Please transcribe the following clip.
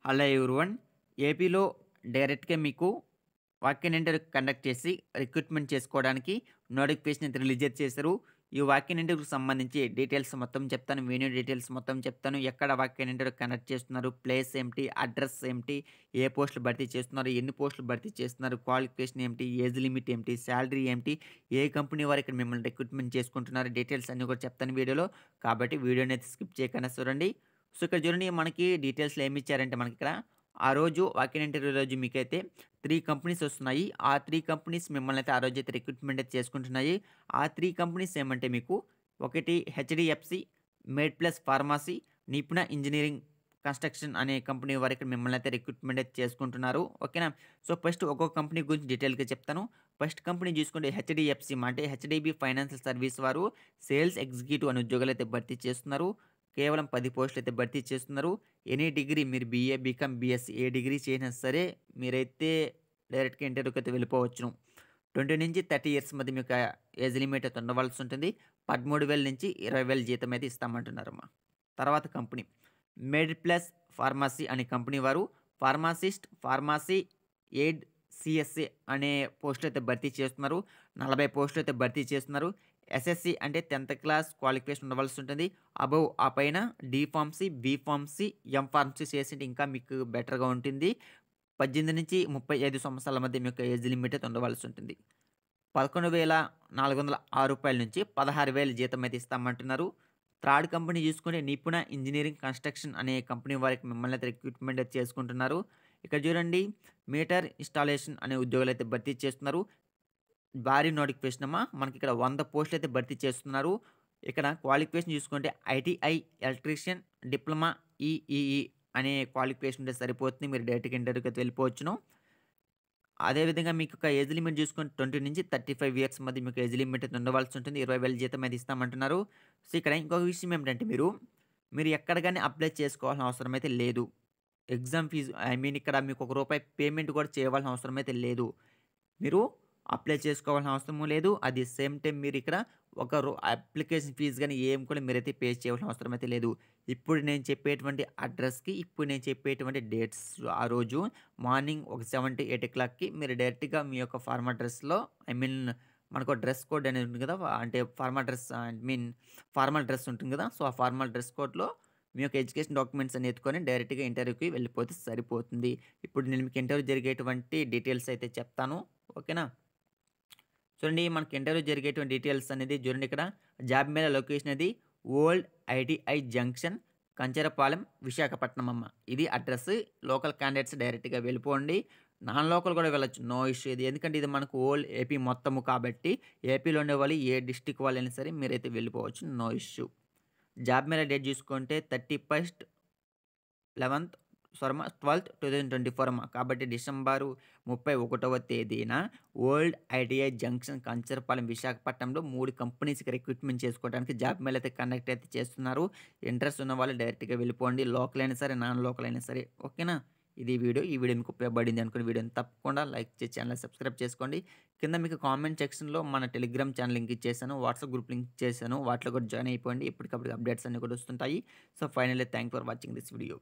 Hello everyone. ఏపీలో డైరెక్ట్‌గా మీకు వాక్ ఇన్ ఇంటర్వ్యూ కండక్ట్ చేసి రిక్రూట్‌మెంట్ చేసుకోవడానికి నోటిఫికేషన్ అయితే రిలీజ్ చేశారు. ఈ వాక్ ఇన్ ఇంటర్వ్యూకి సంబంధించి డీటెయిల్స్ మొత్తం చెప్తాను. వెన్యూ డీటెయిల్స్ మొత్తం చెప్తాను. ఎక్కడ వాక్ ఇన్ ఇంటర్వ్యూ కండక్ట్ చేస్తున్నారు, ప్లేస్ ఏమిటి, అడ్రస్ ఏమిటి, ఏ పోస్టులు భర్తీ చేస్తున్నారు, ఎన్ని పోస్టులు భర్తీ చేస్తున్నారు, క్వాలిఫికేషన్ ఏమిటి, ఏజ్ లిమిట్ ఏమిటి, సాలరీ ఏమిటి, ఏ కంపెనీ వారు ఇక్కడ మిమ్మల్ని రిక్రూట్‌మెంట్ చేసుకుంటున్నారు, డీటెయిల్స్ అన్నీ కూడా చెప్తాను వీడియోలో. కాబట్టి వీడియోని అయితే స్కిప్ చేయకుండా చూడండి. సో, ఇక్కడ చూడండి మనకి డీటెయిల్స్‌లో ఏమిచ్చారంటే మనకిక్కడ, ఆ రోజు వాక్ ఇన్ ఇంటర్వ్యూ రోజు మీకైతే 3 కంపెనీస్ వస్తున్నాయి. ఆ 3 కంపెనీస్ మిమ్మల్నైతే ఆ రోజైతే రిక్రూట్‌మెంట్ అయితే చేసుకుంటున్నాయి. ఆ 3 కంపెనీస్ ఏమంటే మీకు ఒకటి HDFC, MedPlus pharmacy, Nipuna engineering construction అనే కంపెనీ వారు ఇక్కడ మిమ్మల్నైతే రిక్రూట్‌మెంట్ అయితే చేసుకుంటున్నారు. ఓకేనా? సో, ఫస్ట్ ఒక్కొక్క కంపెనీ గురించి డీటెయిల్‌గా చెప్తాను. ఫస్ట్ కంపెనీ చూసుకుంటే హెచ్‌డీఎఫ్‌సీ అంటే హెచ్‌డీబీ ఫైనాన్షియల్ సర్వీస్ వారు సేల్స్ ఎగ్జిక్యూటివ్ అనే ఉద్యోగాలైతే భర్తీ చేస్తున్నారు. కేవలం 10 పోస్టులైతే భర్తీ చేస్తున్నారు. ఎనీ డిగ్రీ మీరు బీఏ, బీకామ్, బీఎస్సీ ఏ డిగ్రీ చేసినా సరే మీరైతే డైరెక్ట్‌గా ఇంటర్వ్యూకైతే వెళ్ళిపోవచ్చును. 20-30 ఇయర్స్ మధ్య మీకు ఏజ్ లిమిట్ అయితే ఉండవలసి ఉంటుంది. 13,000-20,000 జీతం అయితే ఇస్తామంటున్నారమ్మా. తర్వాత కంపెనీ మెడ్ ప్లస్ ఫార్మసీ అనే కంపెనీ వారు ఫార్మాసిస్ట్, ఫార్మసీ ఎయిడ్ సీఎస్ఏ అనే పోస్టులైతే భర్తీ చేస్తున్నారు. 40 పోస్టులైతే భర్తీ చేస్తున్నారు. ఎస్ఎస్‌సి అంటే 10థ్ క్లాస్ క్వాలిఫికేషన్ ఉండవలసి ఉంటుంది. అబోవ్ ఆ పైన D pharmacy, B pharmacy, M pharmacy చేసింటే ఇంకా మీకు బెటర్‌గా ఉంటుంది. 18-35 సంవత్సరాల మధ్య మీకు ఏజ్ లిమిట్ అయితే ఉండవలసి ఉంటుంది. రూ. 11,406 నుంచి 16,000 జీతం అయితే ఇస్తామంటున్నారు. థర్డ్ కంపెనీ చూసుకుంటే నిపుణ ఇంజినీరింగ్ కన్‌స్ట్రక్షన్ అనే కంపెనీ వారికి మిమ్మల్ని అయితే రిక్రూట్‌మెంట్ అయితే చేసుకుంటున్నారు. ఇక్కడ చూడండి మీటర్ ఇన్‌స్టాలేషన్ అనే ఉద్యోగాలైతే భర్తీ చేస్తున్నారు. భారీ నోటిఫికేషన్ అమ్మా. మనకిక్కడ 100 పోస్టులైతే భర్తీ చేస్తున్నారు. ఇక్కడ క్వాలిఫికేషన్ చూసుకుంటే ఐటీఐ ఎలక్ట్రీషియన్, డిప్లొమా ఈఈఈ అనే క్వాలిఫికేషన్ ఉంటే సరిపోతుంది. మీరు డైరెక్ట్‌గా ఇంటర్వ్యూకి అయితే వెళ్ళిపోవచ్చును. అదేవిధంగా మీకు ఒక ఏజ్ లిమిట్ చూసుకుంటే 20-35 ఇయర్స్ మధ్య మీకు ఏజ్ లిమిట్ అయితే ఉండవలసి ఉంటుంది. 20,000 జీతం అయితే ఇస్తామంటున్నారు. సో, ఇక్కడ ఇంకొక విషయం ఏమిటంటే మీరు ఎక్కడ గాని అప్లై చేసుకోవాల్సిన అవసరం అయితే లేదు. ఎగ్జామ్ ఫీజు ఇక్కడ మీకు ఒక రూపాయి పేమెంట్ కూడా చేయవలసిన అవసరం అయితే లేదు. మీరు అప్లై చేసుకోవాల్సిన అవసరము లేదు. అది సేమ్ టైమ్ మీరిక్కడ అప్లికేషన్ ఫీజ్ గాని ఏం కూడా మీరైతే పే చేయవలసిన అవసరం అయితే లేదు. ఇప్పుడు నేను చెప్పేటువంటి అడ్రస్‌కి, ఇప్పుడు నేను చెప్పేటువంటి డేట్స్ ఆ రోజు మార్నింగ్ ఒక 7-8 మీరు డైరెక్ట్‌గా మీ యొక్క ఫార్మల్ డ్రెస్‌లో మనకు డ్రెస్ కోడ్ అనేది ఉంటుంది కదా! అంటే ఫార్మల్ డ్రెస్ ఉంటుంది కదా! సో, ఆ ఫార్మల్ డ్రెస్ కోడ్‌లో మీ యొక్క ఎడ్యుకేషన్ డాక్యుమెంట్స్ అన్ని ఎత్తుకొని డైరెక్ట్‌గా ఇంటర్వ్యూకి వెళ్ళిపోతే సరిపోతుంది. ఇప్పుడు నేను మీకు ఇంటర్వ్యూ జరిగేటువంటి డీటెయిల్స్ అయితే చెప్తాను. ఓకేనా? చూడండి మనకి ఇంటర్వ్యూ జరిగేటువంటి డీటెయిల్స్ అనేది చూడండి ఇక్కడ జాబ్ మేళా లొకేషన్ అది old ITI junction, Kancharapalem, Visakhapatnam అమ్మ. ఇది అడ్రస్. లోకల్ క్యాండిడేట్స్ డైరెక్ట్‌గా వెళ్ళిపోండి. నాన్ లోకల్ కూడా వెళ్ళొచ్చు. నో ఇష్యూ ఇది. ఎందుకంటే ఇది మనకు ఓల్డ్ ఏపీ మొత్తము కాబట్టి ఏపీలో ఉండేవాళ్ళు ఏ డిస్ట్రిక్ట్ వాళ్ళైనా సరే మీరైతే వెళ్ళిపోవచ్చు. No issue. Job mela date చూసుకుంటే 31st 11th 12th 2024 అమ్మ. కాబట్టి డిసెంబరు 31వ తేదీన ఓల్డ్ ఐటీఐ జంక్షన్, కంచరపాలెం, విశాఖపట్నంలో 3 కంపెనీస్‌కి రిక్రూట్‌మెంట్ చేసుకోవడానికి జాబ్ మేళా అయితే కండక్ట్ అయితే చేస్తున్నారు. ఇంట్రెస్ట్ ఉన్నవాళ్ళు డైరెక్ట్‌గా వెళ్ళిపోండి. లోకల్ అయినా సరే, నాన్ లోకల్ అయినా సరే. ఓకేనా? ఇది వీడియో. ఈ వీడియో మీకు ఉపయోగపడింది అనుకుని వీడియోని తప్పకుండా లైక్ చేసి ఛానెల్‌ని సబ్స్క్రైబ్ చేసుకోండి. కింద మీకు కామెంట్ సెక్షన్‌లో మన టెలిగ్రామ్ ఛానల్ లింక్ ఇచ్చేసాను. వాట్సాప్ గ్రూప్ లింక్ ఇచ్చేసాను. వాటిలో కూడా జాయిన్ అయిపోండి. ఎప్పటికప్పుడు అప్డేట్స్ అన్నీ కూడా వస్తుంటాయి. So, finally thank for watching this video.